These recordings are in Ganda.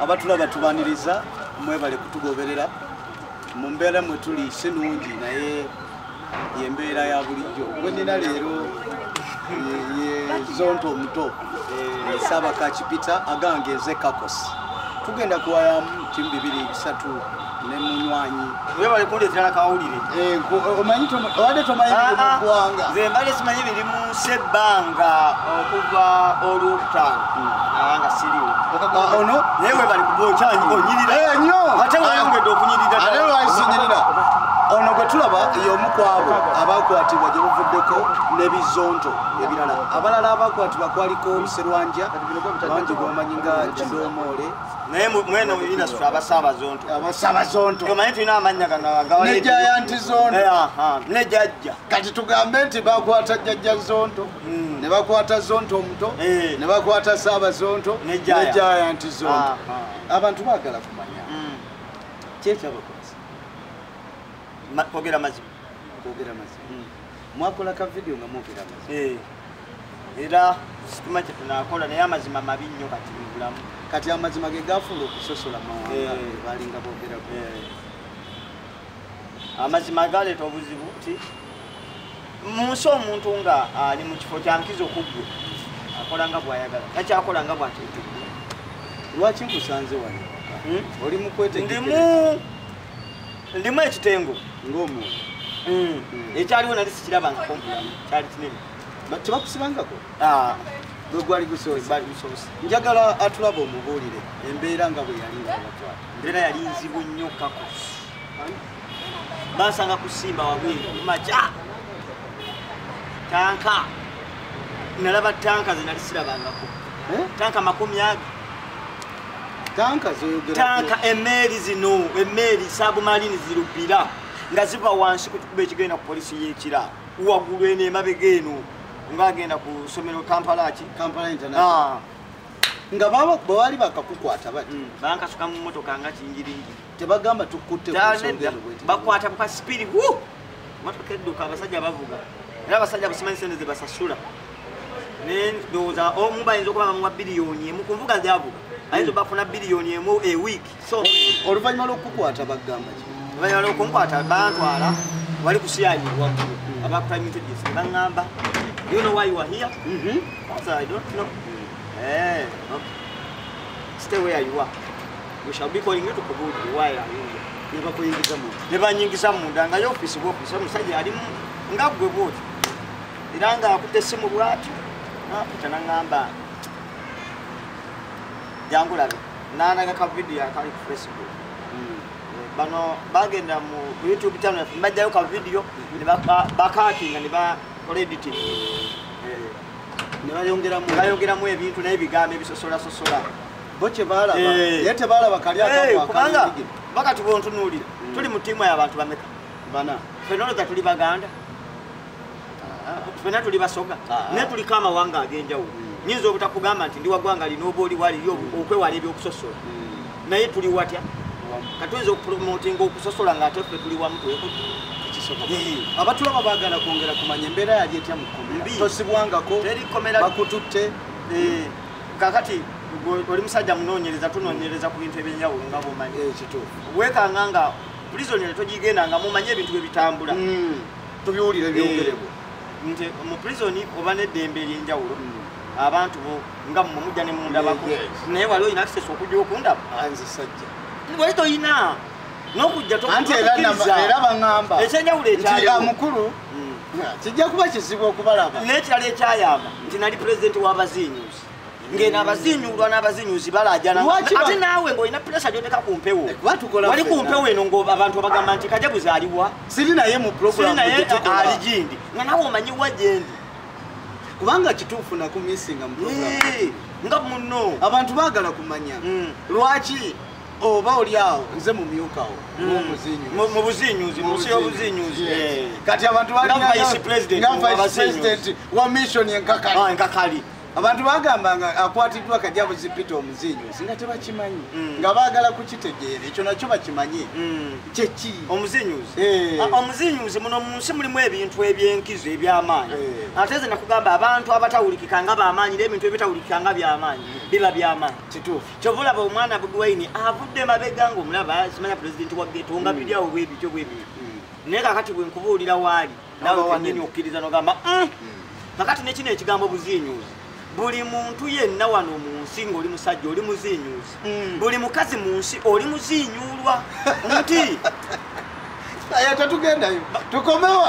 abatulaba tubaniriza mwebale kutugoberera mu mbeera mwe tuli sinungi naye yembeera ya bulijjo gwenina leero ye zonto omuto saba kachipita agangeze kakosi tugenda kuwayamu timu 2-3 ne munywanyi webale kundeetera kawulire omanyi wadde tomanyi kuwanga nze mbale simanyi biri mu sebbanga okuva olwokutaano nga siriwo ono naye webali kubokyanyi onyirira nnyo ate weyongedde okunyirira ate lwayisinyirira ono gwe tulaba y'omu ku abo abakwatibwa gye buvuddeko n'ebizonto ebirala abalala abakwatibwa kwaliko Serwanja bangi gwomanyi nga Kidomoole naye mwene inasula abasabazonto omanyi tulina amannya ne Giant Zonto ne jjajja kati tugambe nti bakwata jjajja zonto ne bakwata zonto omuto ne bakwata Saabazonto ne Giant Zonto abantu baagala kumanya kyekyabakozi kwogera mazima mwakola ka video nga mwogera mazima era sitima kye tunakola naye amazima mabi nnyo kati mubulamu kati amazima ge gafuula okusosola mawanga balinga boogerako amazima galeeta obuzibu nti mu nsi omuntu nga ali mu kifo kya nkizo kuggwe akola nga bw'ayagala nakyakola nga bw'ateekeddwa lwaki nkusanze wano oli mu ndimu ekitengo ng'omuntu ekyaliwo nali sikirabangako mbulamu kyali kinene tebakusibangako gwe gwali gusoose njagala atulaba omubuulire embeera nga bwe yali ngabatwala embeera yali nzibu nnyo kakosi bansanga kusimba wabweru maca tanka nalaba tanka zenali sirabangako tanka 10 tanka emeeri zino emeeri sabumalini zirubira nga ziva wansi kutukuba ekigenda ku polisi y'ekira waggulu eno emabega eno ng'agenda ku ssomero Kampala International nga bwali bakakukwata bati bankasuka mu mmotoka nga kingiringi tebagamba tukutte bakwata buka sipiri motoka edduka abasajja bavuga era abasajja busimanyi sente ze basasula ndowooza omu bayinza okuba bamuwa biliyoni emu ku nvuga zyavuga ayinza bafuna biliyoni emu a week so oluvannyuma lw'okukwata bagamba ki oluvannyuma lw'okunkwata bantwala wali ku CID waggulu aba prime intelligence baŋŋamba you know why you are here? I don't know. Okay. Stay where you are. We shall be calling you to Kabul. Why are you here? Never nyingisa munda nga y'office bw'office omusajja ali nga ggwe bw'oti era nga akutte essimu bw'ati nakuta naŋŋamba jangu labe naanaga ka video akali ku Facebook bano bagenda mu YouTube channel yaffe bajjayo ka video ne bakatinga ne bakola editing ne bayongeramu ebintu n'ebigambo ebisosola bo kye baalaba ye tebaalaba kali kubanga bakati bwontunuulira tuli mu ttiimu y'abantu bameka bana ffenna olowooza tuli baganda ffenna tuli basoga naye tuliko amawanga ag'enjawulo nyinza obutakugamba nti ndi waggwanga lino oba oli waliyo okwewala eby'okusosola naye tuli watya katuyinza okupromotinga okusosola ng'ate ffe tuli wamu abatulaba baagala kwongera kumanya embeera yali etya mu komera tosibwangako bakututte kakati oli musajja munoonyereza tunoonyereza ku bintu ebyenjawulo nga bomanyi weekanga nga prisonere togigenda mumanye ebintu bwe bitambula tubiwulire byongerebwa nti mu prisoni oba n'eddembe ery'enjawulo abantu bo nga mumujja ne mundabako naye wali olina access okujja okundaba nze sajja wali toyina n'okujja era baŋŋamba ekyenjawulo mukulu kijja kuba kizibu okubalaba n'ekirala ekyayamba nti nali pulezidenti w'abaziinyuzi ngeno abaziinyulwa n'abaziinyuzi balajana ate naawe ng'olina puresa gyoteka ku mpewo wali ku mpewo eno ng'abantu bagamba nti kajaguzi aliwa siri naye mu programu ali gindi nga naawe omanyiwa gyendi kubanga kituufu nakumisinga mu programu nga muno abantu baagala kumanya lwaki oba oli awo nze mumyukawo mu buziinyuzi mu nsi y'obuziinyuzi kati abantu nga vice president wa mission enkakali abantu bagamba nga akwatiddwa Kajabuzi Peter omuzinyuzi nga tebakimanyi nga baagala kukitegeera ekyo nakyo bakimanyi kyeki omuzinyuzi muno mu nsi mulimu ebintu ebyenkizo eby'amaanyi ate nze nakugamba abantu abatawulikika nga b'amaanyi n'ebintu ebitawulikika nga by'amaanyi biba by'amaanyi kituufu kyova olaba omwana Bobi Wine avudde mabega ng'omulaba simanya pulezidenti wa geto nga biryawo bwebityo naye kakati bwe nkubuulira waali nawe kenyini okkiriza n'ogamba kakati nekino ekigambo buzinyuzi buli muntu yenna wano mu nsi ng'oli musajja oli muzinyuzi buli mukazi mu nsi oli muzinyulwa nti tetugendayo tukomewo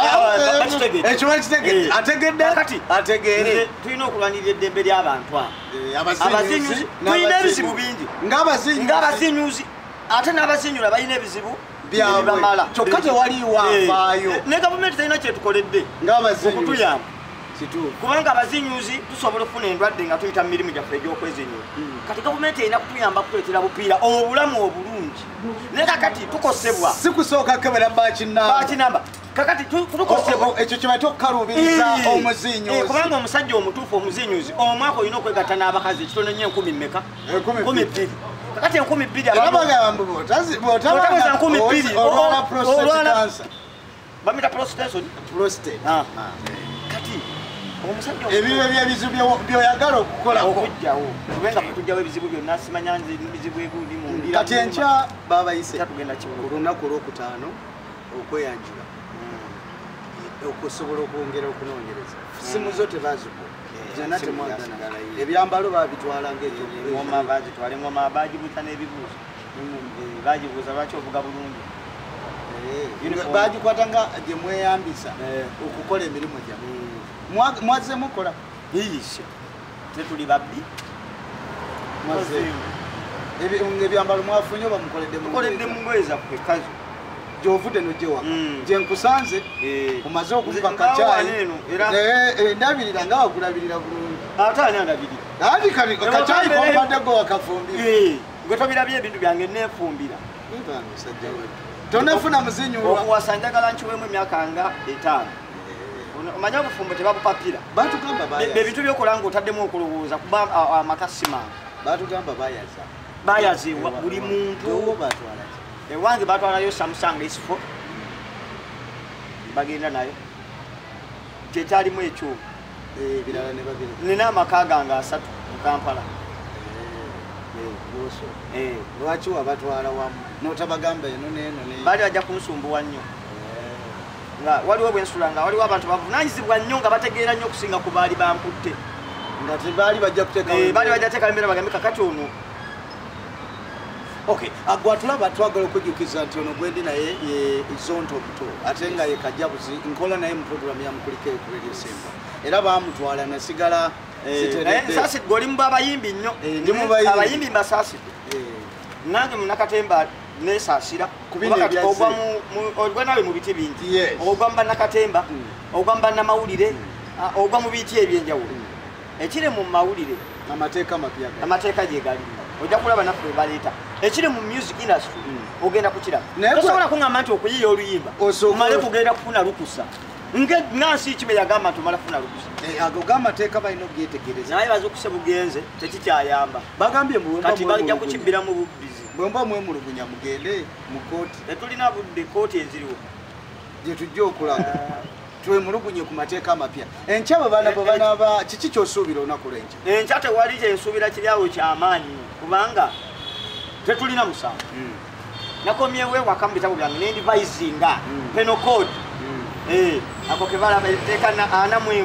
ekyo bakitegedde ategeere tulina okulwanirira eddembe ly'abantu abazinyuzi tulina ebizibu bingi ng'abazinyuzi ate n'abazinyula balina ebizibu byabamala kyokka tewaliwo afaayo ne gavumenti talina kyetukoledde okutuyamba kubanga abazinyuzi tusobola okufuna endwadde nga tuyita mu mirimu gyaffe egy'okwezinyula kati gavumenti erina kutuyamba kutuleetera bupiira obulamu obulungi naye kakati tukosebwa si kusooka kebera bakinamba kakati tukosebwa ekyo kibaite okukaluubiriza omuzinyuzi kubanga omusajja omutuufu omuzinyuzi omwaka olina okwegatta n'abakazi ekitono nnyo 10 mmeka 12 kakati 12 bw'otabaza 12 olwala prostate cancer bamita prostate kati ebyo ebyebizibu byoyagala okukola okujjawo kubenga kutujjawo ebizibu byonna simanya nze ebizibu ebuli mu ndira kati enkya babayise tugenda kimu ku lunaku olwokutaano okweyanjula okusobola okwongera okunoonyereza simu zo tebazikuwa zonna temwagana ebyambalo babitwala ng'engoma bazitwala engoma bagibuuza n'ebibuuzo bagibuuza lwaki ovuga bulungi bagikwata nga gye mweyambisa okukola emirimu gyammwe mwaze mukola iyise tetuli babbi ebyambalo mwafunye oba mukoledde mu ngoye zaffe kazo gyovudde nojewaka gyenkusanze omaze okuvuga kacaayi ndabirira nga wakulabirira bulungi ate ani andabirira ati kacaayi kombadde gwe wakafumbira gwe tobirabye ebintu byange neefumbira musajja we tonefuna muzinyulwa okuwasa njagala nkiwemu emyaka nga 5 omanye obufumbo tebabupapira batugamba ebintu byokola nga otaddemu okulowooza kuba amaka simanga batugamba bayazeewa buli muntu ewange batwalayo Samsung S4 bagenda nayo kyekyalimu ekyo nina amaka gange 3 mu Kampala lwaki wabatwala wamu notabagamba eno neno baali bajja kunsumbuwa nnyo nga waliwo bwensula nga waliwo abantu bavunanyizibwa nnyo nga bategeera nnyo okusinga ku baali bankutte nga tebaali bajja kuteeka embeera bagambe kakati ono gwatulaba twagala okujjukiza nti ono gwendi naye ye Zonto omuto ate nga ye Kajabuzi nkola naye mu programu ya Mukulike ku Radio Semba era baamutwala nasigala sasi goli mu abayimbi nnyo abayimbi mbasaasidde nange munakatemba nesaasira kubakati ogwa nawe mu biti bingi ogwa mu bannakatemba ogwa mu bannamawulire ogwa mu biti ebyenjawulo ekiri mu mawulire amateeka gye gali ojja kulaba naffe baleeta ekiri mu music industry ogenda kukiraba tosobola kuŋŋamba nti okuyiya oluyimba omale kugenda kufuna lukusa nga nsi kibe yagamba nti omala kufuna lukusa ago g'amateeka balina okgetegereza naye baza okuse bugenze tekikyayamba bagambye kati bajja kukibbiramu bubbizi bwemba mwemulugunya mugende mu kooti tetulina budde kooti eziriwo gye tujja okulaga twemulugunye ku mateeka amapya enkya bwebanaba kiki kyosuubira olunaku lwenkya enkya tewali kyensuubira kiryawo kyamaanyi kubanga tetulina musango nakomyewo ewaka mu bitabo byange nendivisinga penocode ako kebalaba etteeka 41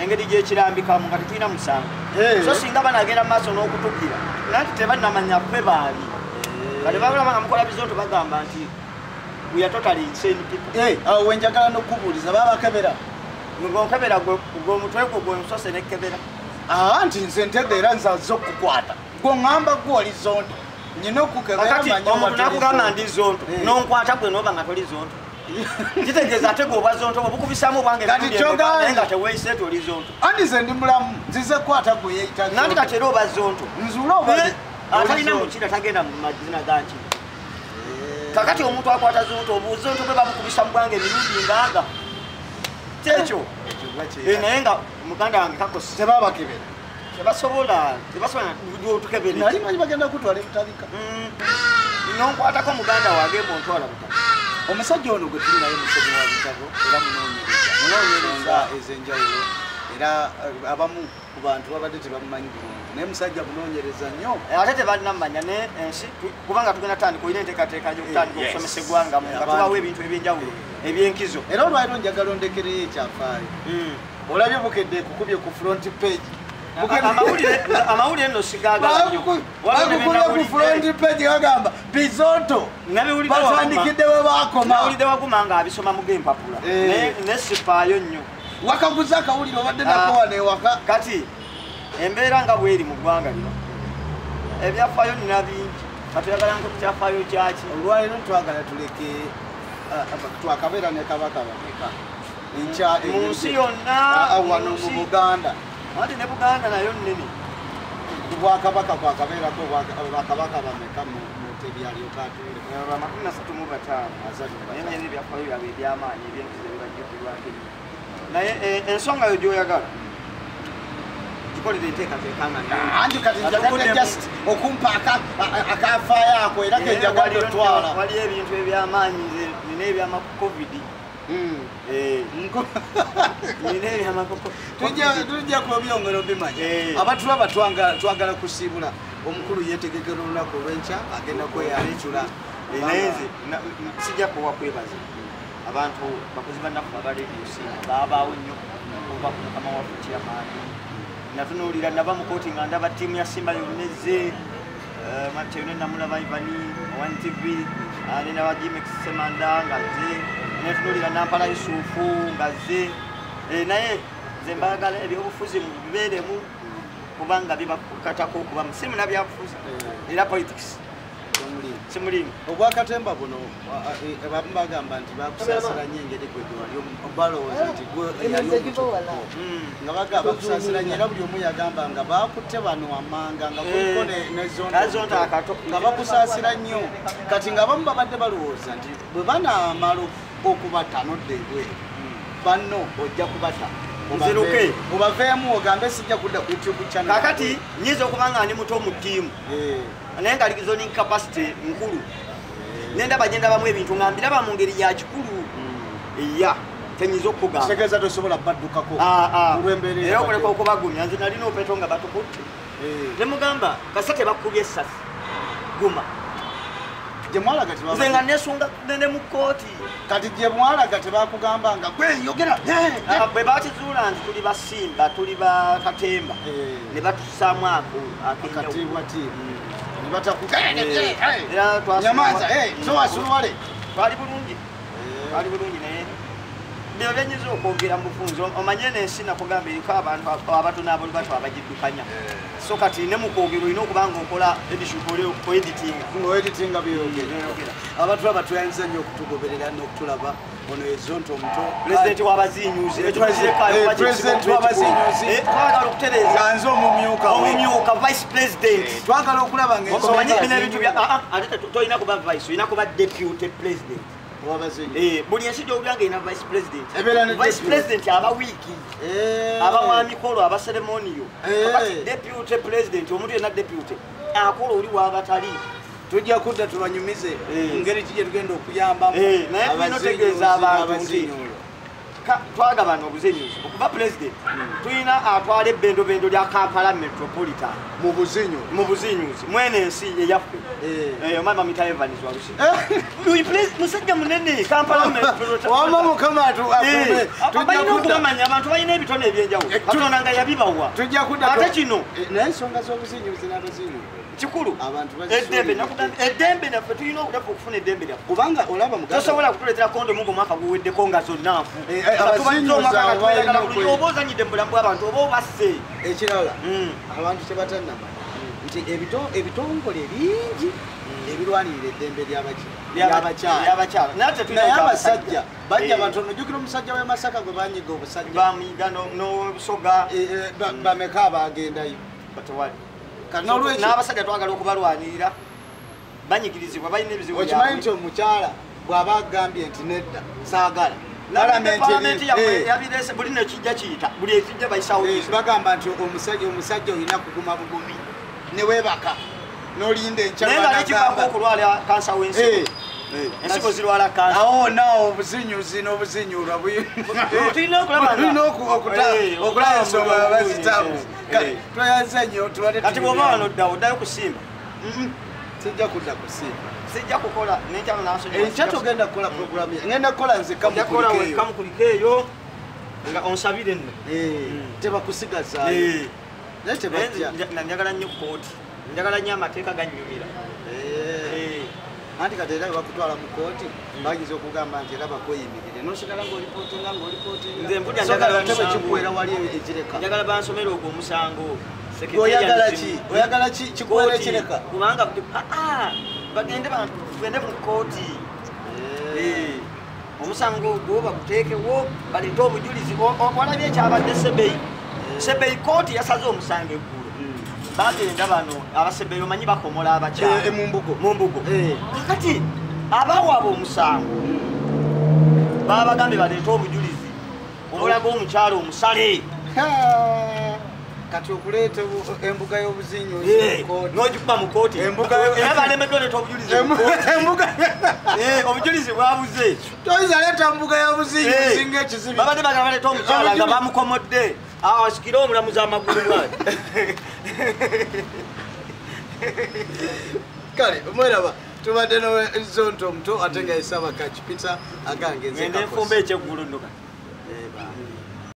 engeri gyekirambikamu nga tetulina musango so singa banagenda mu maaso n'okutugira nanti tebanamanya ffe baali kati balaba nga mukola bizonto bagamba nti we are totally insane people awo wenjagala n'okubuuliza babakebera ngonkebera gw'omutwe gwo gwensose nekkebera nti nze ntegeera nzaze okukwata gwoŋŋamba gwoli Zonto nyina okukebera omuntu nakugamba ndi Zonto nonkwata gwe noba nga toli Zonto kitegeeza ate gwe oba Zonto obukubisaamu obwange naye nga teweeyise ti oli Zonto andi nze ndi mulamu nzize kwata gwe yeeyita nanti kati era oba Zonto nzuula oba atalina mukira tagenda mu mazina gankino kakati omuntu akwata Zonto obuzonto bwe babukubisa mu bwange emirundi ngaaga kyekyo naye nga muganda wange kakosi tebabakebera tebasobola tukebere nali manyi bagenda kutwala ebutalika nonkwatako muganda wange bontwala butaka omusajja ono gwe tuli naye musomi wa bitabo era munoonyereza ez'enjawulo era abamu ku bantu babadde tebamumanyi bulungi naye musajja munoonyereza nnyo ate tebalinamanya ne ensi kubanga tugenda tandika olina enteekateeka gyokutandika okusomesa eggwanga nga tubawo ebintu ebyenjawulo ebyenkizo era olwaliro njagala ondekereyo ekyafaayo olabye bukedde kukubye ku front page amawulire nno sigagakukubye ku front page gagamba Bizonto batandikidde we bakoma mawulire waguma nga abisoma mu g'empapula nesifaayo nnyo wakaguza akawulire obadde nako wano ewaka kati embeera nga bweri mu ggwanga lino ebyafaayo nina bingi katuyagala nko kukyafaayo kyaki olwaliro twagala tuleke twakabeera ne kabaka bameka mu nsi yonna wano mu Buganda ati ne Buganda nayo nnene bwakabaka kwakabeerako bakabaka bameka mu tebyalyokaatule 35 naye ebyafaayo byabwe ebyamaanyi ebyenkizo ebibajjukirwako naye ensonga yo gyoyagala gikolera enteekateeka nga anti kati njagadde just okumpa akafaayo ako era kenjagadde otwala waliyo ebintu ebyamaanyi nina ebyama covid tujja kubyongero bimanyi abatulaba twagala kusiibula omukulu yeetegekera olunaku olw'enkya agenda kweyaliicula naye nze sijja kuwa kwebaza abantu bakozi bannaku abalediosi baabaawo nnyo kuva ku mukama waffe kyamaanyi natunuulira nava mu kooti nga ndaba ttiimu ya Simba yonna ezze matyo yonna namulaba Ivani One TV nina wa Jimex Semanda nga zze netunuulira Nampala Yusufu nga zze naye nze mbaagala ebyobufuzi bibeeremu kubanga bibakatako okuba musimu nabyabufuzi era politics simulimu obwakatemba buno abamu bagamba nti bakusaasira nnyo engeri gwe wali balowooza nti yali omutukuvu nga bagamba bakusaasira nnyo era buli omu yagamba nga bakutte bano amanga nga kuliko nezonto nga bakusaasira nnyo kati nga abamu babadde balowooza nti bwe banaamala okubatta nodda ebweru banno ojja kubatta nziruke obaveemu ogambe sijja kudda ku YouTube channel kakati nyiza okuba nga ndi muto mu ttiimu naye nga zoning capacity nkulu nendaba gye ndabamu ebintu nga mbiraba mu ngeri ya kikulu iya tenyiza okugamba tegeeza tosobola baddukako era okuleka okubagumya nze nalina opeto nga batukutte ne mugamba kasa tebakubye essasi guma gye mwalaga nze nga nesunga nene mu kooti kati gye mwalaga tebakugamba nga gweyogera bwe bakizuula nti tuli basimba tuli bakatemba ne batusaamu ako akatiibwa tiimu ne batakunyamaza sowasuluwale twali bulungi naye byo byenyiza okwogera mu bufunzi omanye n'ensi nakugamba eriko abantu abatono abali bato abagiddukanya so kati ne mu kwogera olina okuba nga okola editinga byogera abantu abatuyinza nnyo okutugoberera n'okutulaba ono ezonto omuto pulezidenti w'abazinyuzi twagala okutereeza nze omumyuka vice president twagala okulaba ngaomanye bino ebintu ate tolina kuba vice olina kuba deputy president buli ensi gy'owulira ng'erina vice president aba wiiki aba wa mikolo aba ceremoniyo kati deputy president omuntu yenna deputy akola oli waabatali tujja kudda tubanyumize ngeri ki gye tugenda okuyambamu naye tulina otegeeza abantu nti twagabana obuzenyuzi okuva president tulina atwala ebbendobendo lya Kampala metropolitan mu buzinyuzi mwene ensi eyaffe omama mita Evans walusi musajja munene Kampala balina okubamanya abantu balina ebitone ebyenjawulo katonda nga yabibawa ate kino n'ensonga z'obuzinyuzi n'abazinyuzi kikulu eddembe naffe tulina okudafa okufuna eddembe lyaffe kubanga olaba tosobola kutuleetera kondomu ng'omwaka guweddeko nga zonna nfu oba ozanyidde mu bulamu bw'abantu oba obasse ekirala abantu kyebatannama nti ebitongole bingi ebirwanirira eddembe lyabakyala naye abasajja bajja batono jjukira omusajja w'e Masaka gwe banyiga obusajja bamiga n'obusoga bameka abagendayo n'abasajja twagala okubalwanirira banyigirizibwa balina ebizibu okimanyi nti omukyala bw'aba agambye nti nedda saagala Parliament yabirese buli nekijja kiyita buli ekijja bayisawo bagamba nti omusajja olina kuguma bugubi ne weebaka n'olinda enkyanaye kibako okulwala kansa w'ensigo ensigo zirwala kansa awo naawo obuzinyuzi n'obuzinyulwa tulina okulaba ensonga bazitamu twayaza nnyo kati bw'oba wano ddawo oddayo kusimba sijja kudda kusimba sijja kukola n'enkyalo nansonyiwa enkya togenda kukola programu ngenda kukola nze kamukuliko eyo nga onsabire nno tebakusigazaayo naye tebajja njagala nnyo kooti njagala nnyo amateeka gannyumira anti kati era bakutwala mu kooti bagiza okugamba nti era bakweyimirire nosigala ng'olipootinga nze mpulya njagala kikuwera wali ekireka njagala bansomere ogwo omusango oyagala kikuwera ekireka kubanga bagende mu kooti omusango ogwo baguteekewo baleete obujulizi olabye ekyabadde sebeyi kooti yasaze omusango eggulo bagenda bano abasebeyi omanyi bakomola abakyala mu mbugo kakati abawaaba omusango babagambye baleete obujulizi obulaga omukyala omusale kati okuleeta embuga y'obuzinyo n'ogikuba mu kooti era balemeddwa leeta obujulizi obujulizi bwabuze toyinza leeta mbuga y'obuzinyo singa ekizibu babadde bagamba baleeta omukyala nga bamukomodde asikire omulamuzi amagulu bwati kale omweraba tubadde nozonto omuto ate nga esaba kakipita agange nze enfumba ekyeggulu nno kati